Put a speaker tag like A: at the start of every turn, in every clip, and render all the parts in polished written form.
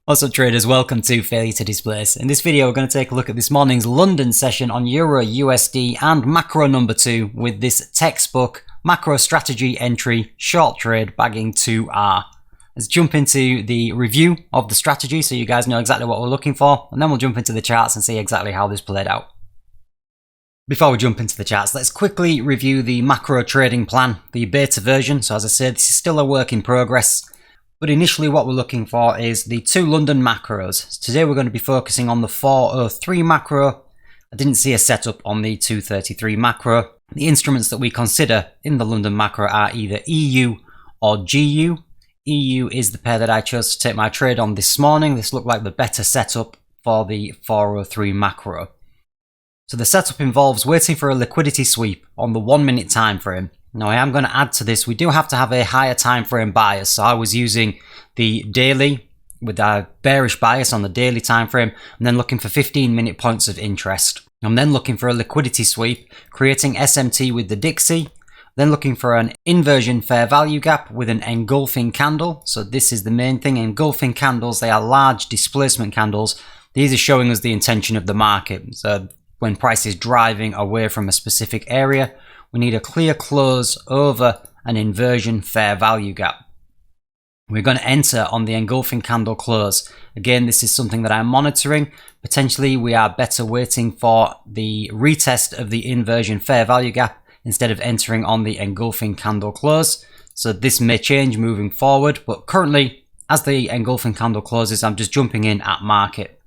A: What's up traders, welcome to Failure to Displace. In this video we're going to take a look at this morning's London session on EURUSD and macro number 2 with this textbook macro strategy entry short trade bagging 2R. Let's jump into the review of the strategy so you guys know exactly what we're looking for, and then we'll jump into the charts and see exactly how this played out. Before we jump into the charts, let's quickly review the macro trading plan, the beta version. So as I said, this is still a work in progress. But initially what we're looking for is the 2 London macros. Today we're going to be focusing on the 403 macro. I didn't see a setup on the 233 macro. The instruments that we consider in the London macro are either EU or GU. EU is the pair that I chose to take my trade on this morning. This looked like the better setup for the 403 macro. So the setup involves waiting for a liquidity sweep on the 1 minute time frame. Now I am going to add to this, we do have to have a higher time frame bias. So I was using the daily with a bearish bias on the daily time frame and then looking for 15-minute points of interest. I'm then looking for a liquidity sweep, creating SMT with the Dixie, then looking for an inversion fair value gap with an engulfing candle. So this is the main thing, engulfing candles, they are large displacement candles. These are showing us the intention of the market. So when price is driving away from a specific area, we need a clear close over an inversion fair value gap. We're going to enter on the engulfing candle close. Again, this is something that I'm monitoring. Potentially, we are better waiting for the retest of the inversion fair value gap instead of entering on the engulfing candle close. So this may change moving forward, but currently, as the engulfing candle closes, I'm just jumping in at market.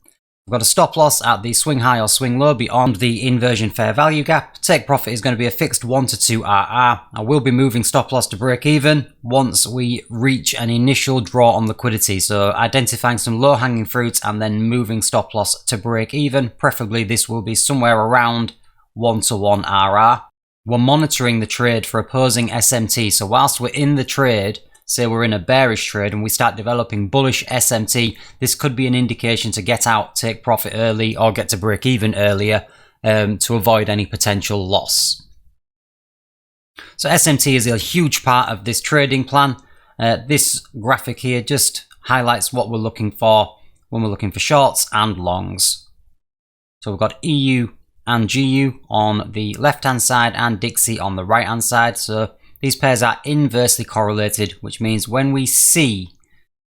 A: I've got a stop loss at the swing high or swing low beyond the inversion fair value gap. Take profit is going to be a fixed 1 to 2 RR. I will be moving stop loss to break even once we reach an initial draw on liquidity. So identifying some low hanging fruits and then moving stop loss to break even. Preferably this will be somewhere around 1 to 1 RR. We're monitoring the trade for opposing SMT. So whilst we're in the trade, say we're in a bearish trade and we start developing bullish SMT, this could be an indication to get out, take profit early, or get to break even earlier to avoid any potential loss. So SMT is a huge part of this trading plan. This graphic here just highlights what we're looking for when we're looking for shorts and longs. So we've got EU and GU on the left hand side and Dixie on the right hand side. So these pairs are inversely correlated, which means when we see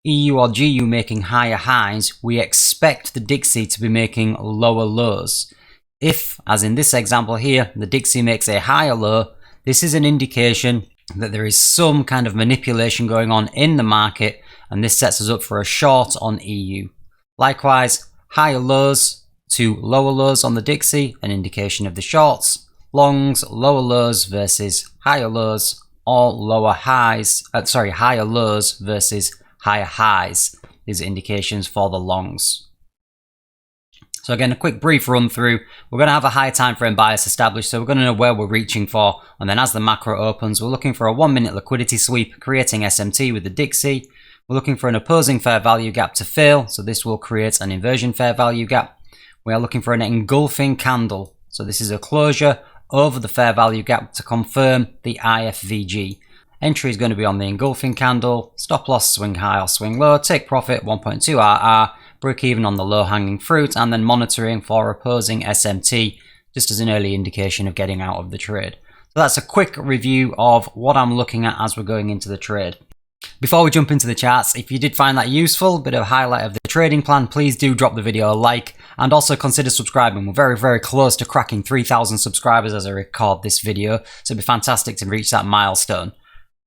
A: EU or GU making higher highs, we expect the Dixie to be making lower lows. If, as in this example here, the Dixie makes a higher low, this is an indication that there is some kind of manipulation going on in the market, and this sets us up for a short on EU. Likewise, higher lows to lower lows on the Dixie, an indication of the shorts. Longs, lower lows versus higher lows, or higher lows versus higher highs. These are indications for the longs. So again, a quick brief run through. We're going to have a higher time frame bias established, so we're going to know where we're reaching for. And then as the macro opens, we're looking for a 1 minute liquidity sweep, creating SMT with the Dixie. We're looking for an opposing fair value gap to fail, so this will create an inversion fair value gap. We are looking for an engulfing candle, so this is a closure over the fair value gap to confirm the IFVG. Entry is going to be on the engulfing candle, stop loss swing high or swing low, take profit 1.2 RR, break even on the low hanging fruit, and then monitoring for opposing SMT just as an early indication of getting out of the trade. So that's a quick review of what I'm looking at as we're going into the trade. Before we jump into the charts, if you did find that useful, a bit of a highlight of the trading plan, please do drop the video a like and also consider subscribing. We're very, very close to cracking 3,000 subscribers as I record this video, so it'd be fantastic to reach that milestone.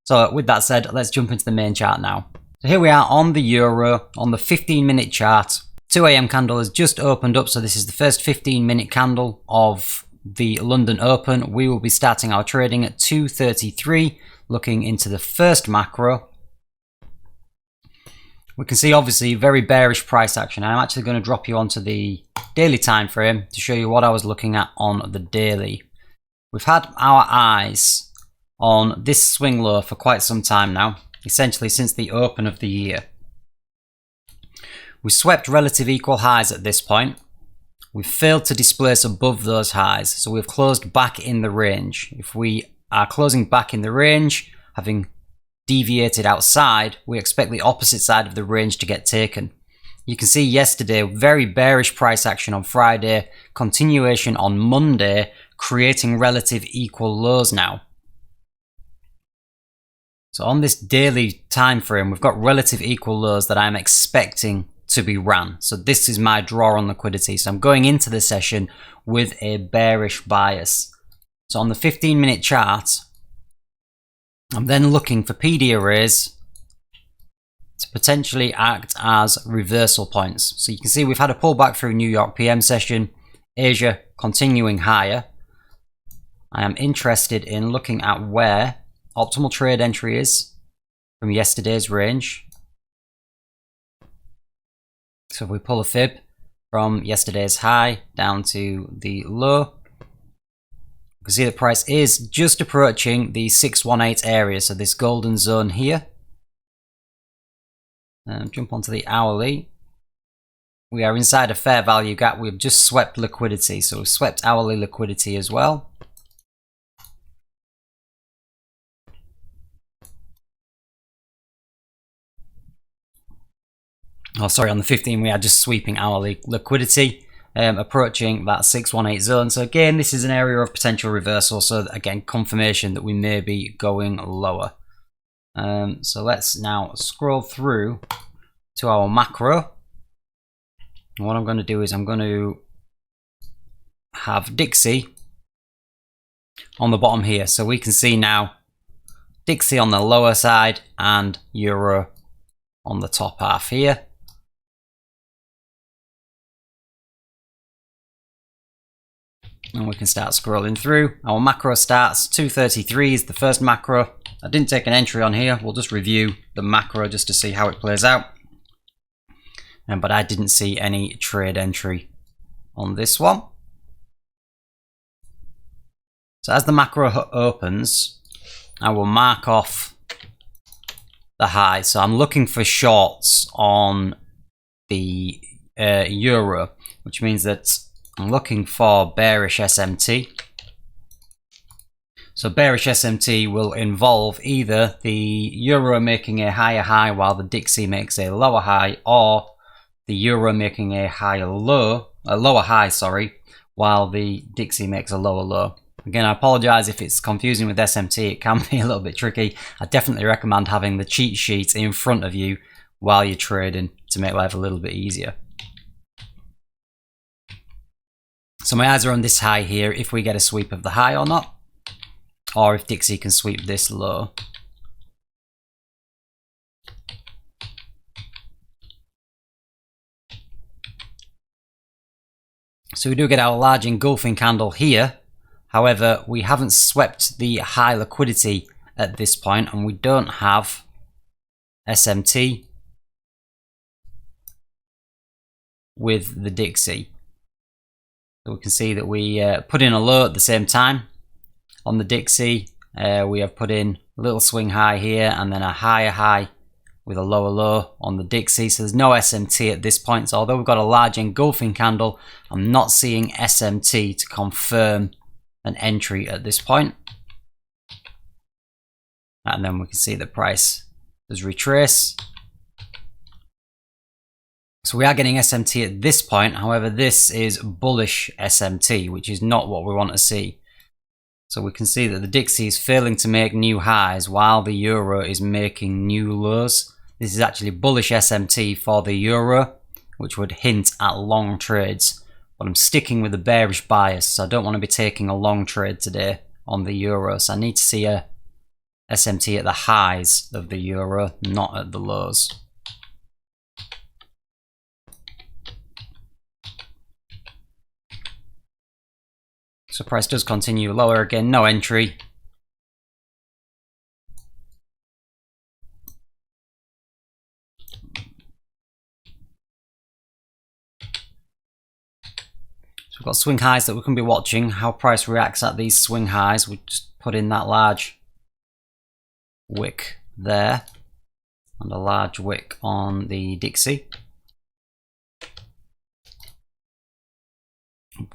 A: So with that said, let's jump into the main chart now. So here we are on the Euro, on the 15-minute chart. 2 AM candle has just opened up, so this is the first 15-minute candle of the London Open. We will be starting our trading at 2:33, looking into the first macro. We can see obviously very bearish price action. I'm actually going to drop you onto the daily time frame to show you what I was looking at on the daily. We've had our eyes on this swing low for quite some time now, essentially since the open of the year. We swept relative equal highs at this point. We've failed to displace above those highs, so we've closed back in the range. If we are closing back in the range, having deviated outside, we expect the opposite side of the range to get taken. You can see yesterday, very bearish price action on Friday, continuation on Monday, creating relative equal lows now. So on this daily time frame, we've got relative equal lows that I'm expecting to be ran. So this is my draw on liquidity. So I'm going into the session with a bearish bias. So on the 15-minute chart, I'm then looking for PD arrays to potentially act as reversal points. So you can see we've had a pullback through New York PM session, Asia continuing higher. I am interested in looking at where optimal trade entry is from yesterday's range. So if we pull a fib from yesterday's high down to the low, you can see the price is just approaching the 618 area, so this golden zone here. Jump onto the hourly. We are inside a fair value gap. We've just swept liquidity, so we've swept hourly liquidity as well. Oh, sorry, on the 15 we are just sweeping hourly liquidity, approaching that 618 zone. So again, this is an area of potential reversal. So again, confirmation that we may be going lower. So let's now scroll through to our macro. And what I'm going to do is I'm going to have Dixie on the bottom here. So we can see now Dixie on the lower side and Euro on the top half here. And we can start scrolling through. Our macro starts 233 is the first macro. I didn't take an entry on here. We'll just review the macro just to see how it plays out. But I didn't see any trade entry on this one. So as the macro opens, I will mark off the high. So I'm looking for shorts on the Euro, which means that I'm looking for bearish SMT. So bearish SMT will involve either the Euro making a higher high while the Dixie makes a lower high, or the Euro making a lower high, sorry, while the Dixie makes a lower low. Again, I apologize if it's confusing with SMT. It can be a little bit tricky. I definitely recommend having the cheat sheet in front of you while you're trading to make life a little bit easier. So my eyes are on this high here, if we get a sweep of the high or not, or if Dixie can sweep this low. So we do get our large engulfing candle here. However, we haven't swept the high liquidity at this point, and we don't have SMT with the Dixie. So we can see that we put in a low at the same time. On the Dixie, we have put in a little swing high here and then a higher high with a lower low on the Dixie. So there's no SMT at this point. So although we've got a large engulfing candle, I'm not seeing SMT to confirm an entry at this point. And then we can see the price does retrace. So we are getting SMT at this point. However, this is bullish SMT, which is not what we want to see. So we can see that the Dixie is failing to make new highs while the Euro is making new lows. This is actually bullish SMT for the Euro, which would hint at long trades. But I'm sticking with the bearish bias, so I don't want to be taking a long trade today on the Euro. So I need to see a SMT at the highs of the Euro, not at the lows. So price does continue lower again, no entry. So we've got swing highs that we can be watching, how price reacts at these swing highs. We just put in that large wick there and a large wick on the Dixie.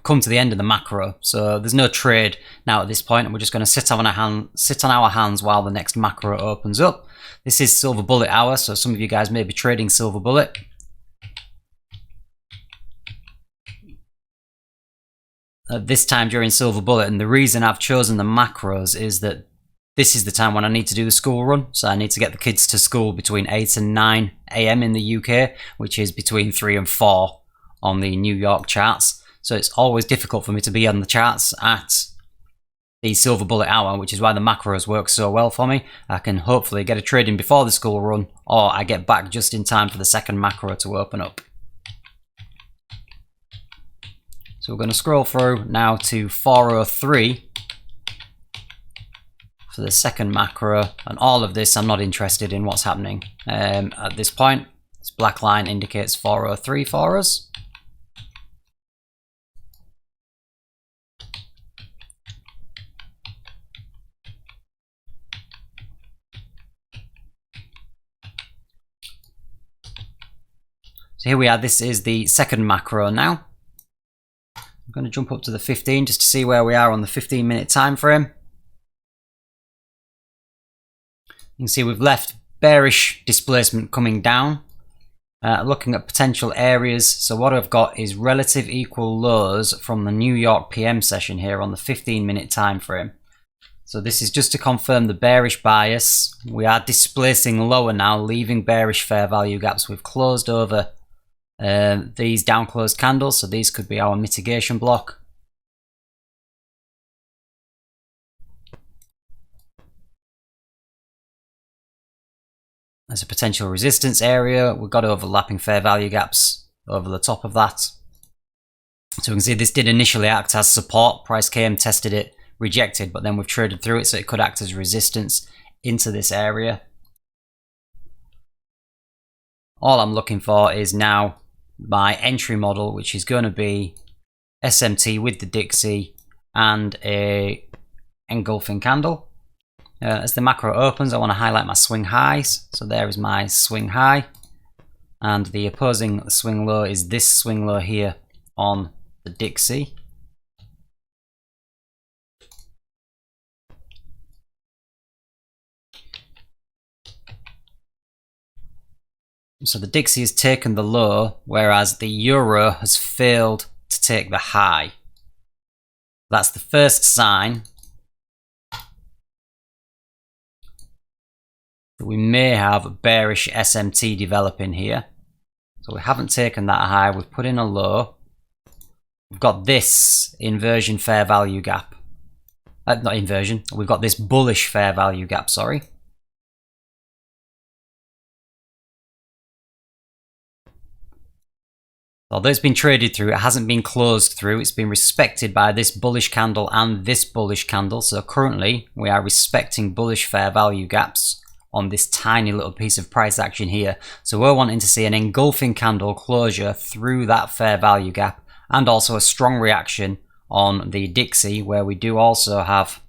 A: Come to the end of the macro, so there's no trade now at this point, and we're just going to sit on our hands while the next macro opens up. This is silver bullet hour, so some of you guys may be trading silver bullet. at this time during Silver Bullet, and the reason I've chosen the macros is that this is the time when I need to do the school run, so I need to get the kids to school between 8 and 9 AM in the UK, which is between 3 and 4 on the New York charts. So it's always difficult for me to be on the charts at the Silver Bullet hour, which is why the macros work so well for me. I can hopefully get a trade in before the school run, or I get back just in time for the second macro to open up. So we're going to scroll through now to 403 for the second macro, and all of this I'm not interested in what's happening at this point. This black line indicates 403 for us. So here we are, this is the second macro now. I'm going to jump up to the 15 just to see where we are on the 15-minute time frame. You can see we've left bearish displacement coming down, looking at potential areas. So what I've got is relative equal lows from the New York PM session here on the 15-minute time frame. So this is just to confirm the bearish bias. We are displacing lower now, leaving bearish fair value gaps. We've closed over these down closed candles, so these could be our mitigation block. There's a potential resistance area. We've got overlapping fair value gaps over the top of that. So we can see this did initially act as support. Price came, tested it, rejected, but then we've traded through it, so it could act as resistance into this area. All I'm looking for is now my entry model, which is going to be SMT with the Dixie and a engulfing candle. As the macro opens, I want to highlight my swing highs. So there is my swing high, and the opposing swing low is this swing low here on the Dixie. So the Dixie has taken the low, whereas the Euro has failed to take the high. That's the first sign that we may have a bearish SMT developing here. So we haven't taken that high, we've put in a low. We've got this inversion fair value gap. Not inversion, we've got this bullish fair value gap, sorry. Although it's been traded through, it hasn't been closed through. It's been respected by this bullish candle and this bullish candle. So currently we are respecting bullish fair value gaps on this tiny little piece of price action here. So we're wanting to see an engulfing candle closure through that fair value gap, and also a strong reaction on the Dixie, where we do also have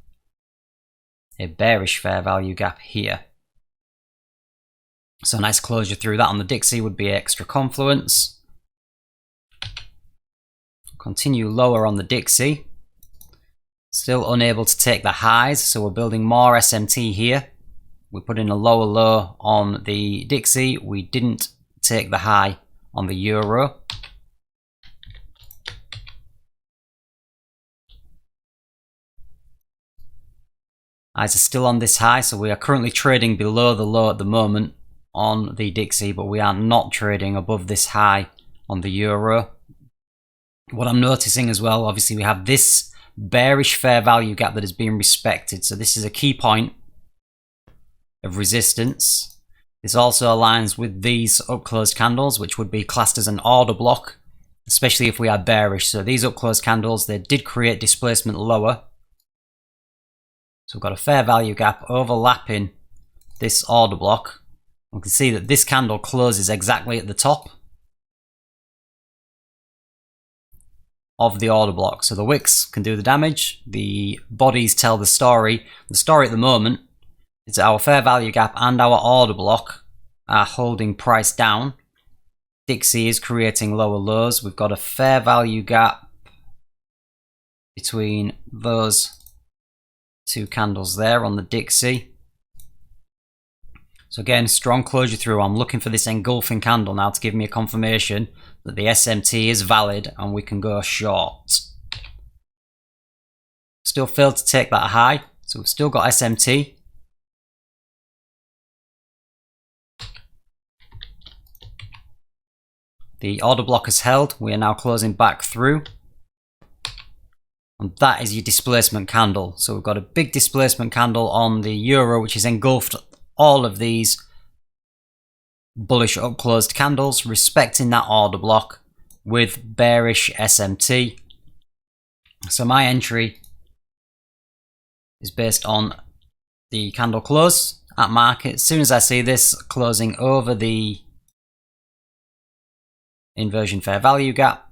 A: a bearish fair value gap here. So a nice closure through that on the Dixie would be extra confluence. Continue lower on the Dixie. Still unable to take the highs, so we're building more SMT here. We put in a lower low on the Dixie. We didn't take the high on the Euro. Eyes are still on this high, so we are currently trading below the low at the moment on the Dixie, but we are not trading above this high on the Euro. What I'm noticing as well, obviously we have this bearish fair value gap that has been respected. So this is a key point of resistance. This also aligns with these up closed candles, which would be classed as an order block, especially if we are bearish. So these up closed candles, they did create displacement lower. So we've got a fair value gap overlapping this order block. We can see that this candle closes exactly at the top of the order block. So the wicks can do the damage, the bodies tell the story. The story at the moment is our fair value gap and our order block are holding price down. Dixie is creating lower lows. We've got a fair value gap between those two candles there on the Dixie. So again, strong closure through. I'm looking for this engulfing candle now to give me a confirmation that the SMT is valid and we can go short. still failed to take that high, so we've still got SMT. The order block has held. We are now closing back through. And that is your displacement candle. So we've got a big displacement candle on the euro, which has engulfed all of these bullish up closed candles, respecting that order block with bearish SMT. So my entry is based on the candle close at market. As soon as I see this closing over the inversion fair value gap,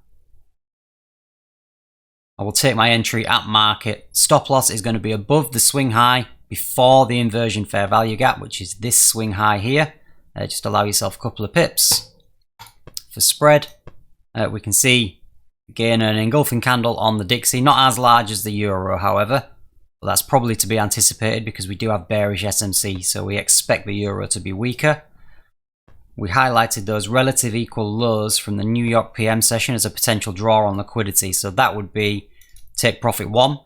A: I will take my entry at market. Stop loss is going to be above the swing high before the inversion fair value gap, which is this swing high here. Just allow yourself a couple of pips. For spread, we can see again an engulfing candle on the Dixie, not as large as the euro, however, but that's probably to be anticipated because we do have bearish SMC, so we expect the euro to be weaker. We highlighted those relative equal lows from the New York PM session as a potential draw on liquidity. So that would be take profit 1.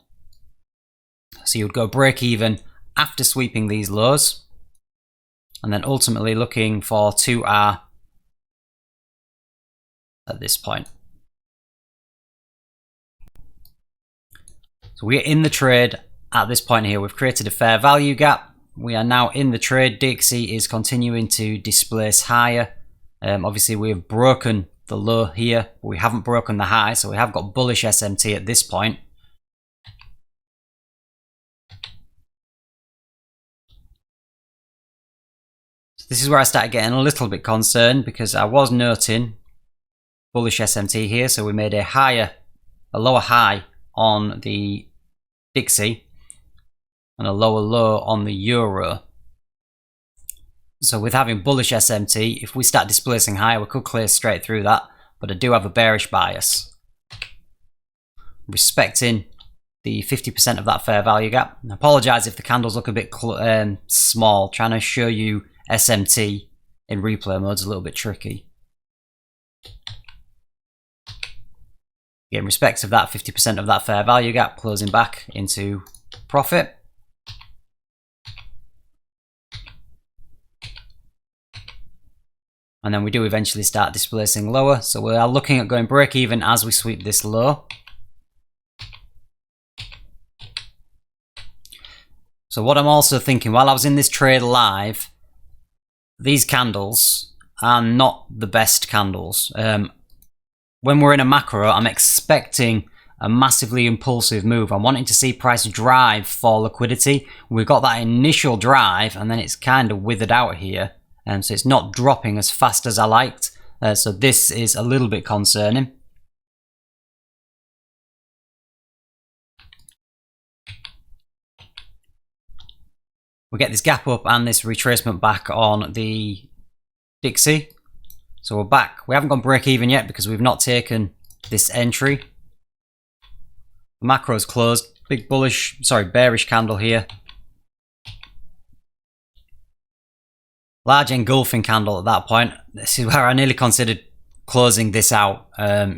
A: So you would go break even after sweeping these lows. And then ultimately looking for 2R at this point. So we're in the trade at this point here. We've created a fair value gap. We are now in the trade. Dixie is continuing to displace higher. Obviously, we have broken the low here, but we haven't broken the high, so we have got bullish SMT at this point. So this is where I started getting a little bit concerned because I was noting bullish SMT here, so we made a lower high on the Dixie and a lower low on the euro. So with having bullish SMT, if we start displacing higher, we could clear straight through that, but I do have a bearish bias. Respecting the 50% of that fair value gap. I apologise if the candles look a bit small. Trying to show you SMT in replay mode is a little bit tricky. In respect of that 50% of that fair value gap, closing back into profit. And then we do eventually start displacing lower. So we are looking at going break even as we sweep this low. So what I'm also thinking, while I was in this trade live, these candles are not the best candles. When we're in a macro, I'm expecting a massively impulsive move. I'm wanting to see price drive for liquidity. We've got that initial drive and then it's kind of withered out here. So it's not dropping as fast as I liked. So this is a little bit concerning. We get this gap up and this retracement back on the Dixie. So we're back. We haven't gone break even yet because we've not taken this entry. The macro's closed. Big bearish candle here. Large engulfing candle at that point. This is where I nearly considered closing this out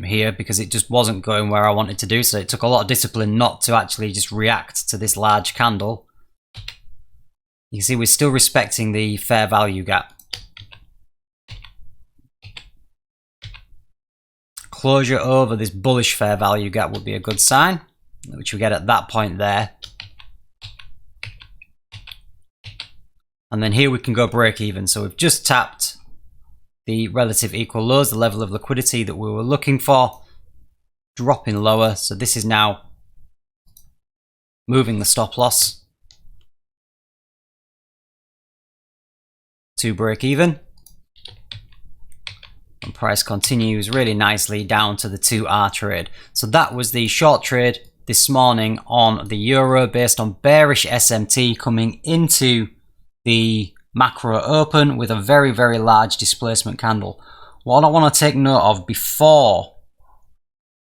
A: here because it just wasn't going where I wanted to do. So it took a lot of discipline not to actually just react to this large candle. You can see we're still respecting the fair value gap. Closure over this bullish fair value gap would be a good sign, which we get at that point there. And then here we can go break even. So we've just tapped the relative equal lows, the level of liquidity that we were looking for, dropping lower. So this is now moving the stop loss to break even. And price continues really nicely down to the 2R trade. So that was the short trade this morning on the euro based on bearish SMT coming into the macro open with a very, very large displacement candle. What I want to take note of before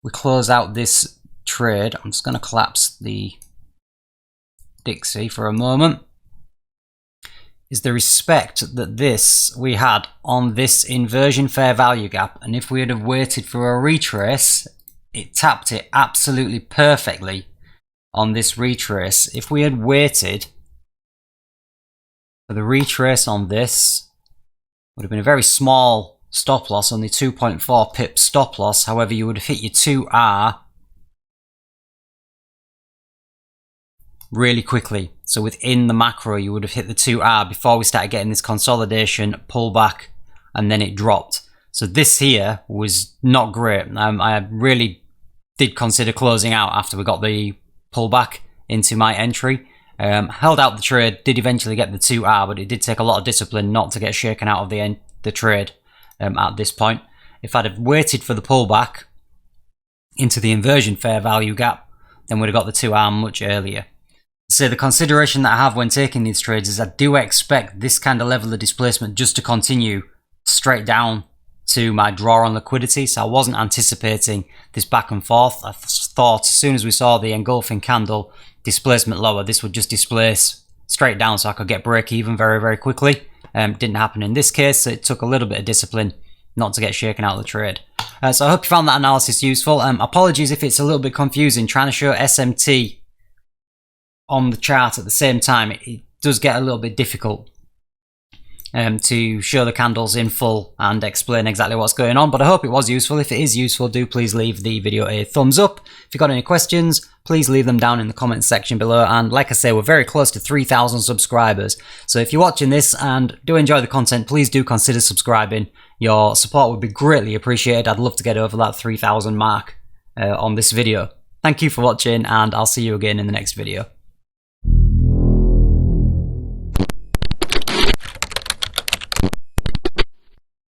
A: we close out this trade, I'm just going to collapse the Dixie for a moment, is the respect that we had on this inversion fair value gap. And if we had have waited for a retrace, it tapped it absolutely perfectly on this retrace, if we had waited for the retrace on this, would have been a very small stop loss, only 2.4 pips stop loss. However, you would have hit your 2R really quickly. So within the macro, you would have hit the 2R before we started getting this consolidation, pullback, and then it dropped. So this here was not great. I really did consider closing out after we got the pullback into my entry. Held out the trade, did eventually get the 2R, but it did take a lot of discipline not to get shaken out of the trade at this point. If I'd have waited for the pullback into the inversion fair value gap, then we'd have got the 2R much earlier. So the consideration that I have when taking these trades is I do expect this kind of level of displacement just to continue straight down to my draw on liquidity. So I wasn't anticipating this back and forth. I thought as soon as we saw the engulfing candle displacement lower, this would just displace straight down so I could get break even very, very quickly. Didn't happen in this case, so it took a little bit of discipline not to get shaken out of the trade. So I hope you found that analysis useful. Apologies if it's a little bit confusing trying to show SMT on the chart at the same time. It does get a little bit difficult to show the candles in full and explain exactly what's going on, but I hope it was useful. If it is useful, do please leave the video a thumbs up. If you've got any questions, please leave them down in the comments section below. And like I say, we're very close to 3,000 subscribers, so if you're watching this and do enjoy the content, please do consider subscribing. Your support would be greatly appreciated. I'd love to get over that 3,000 mark on this video. Thank you for watching, and I'll see you again in the next video.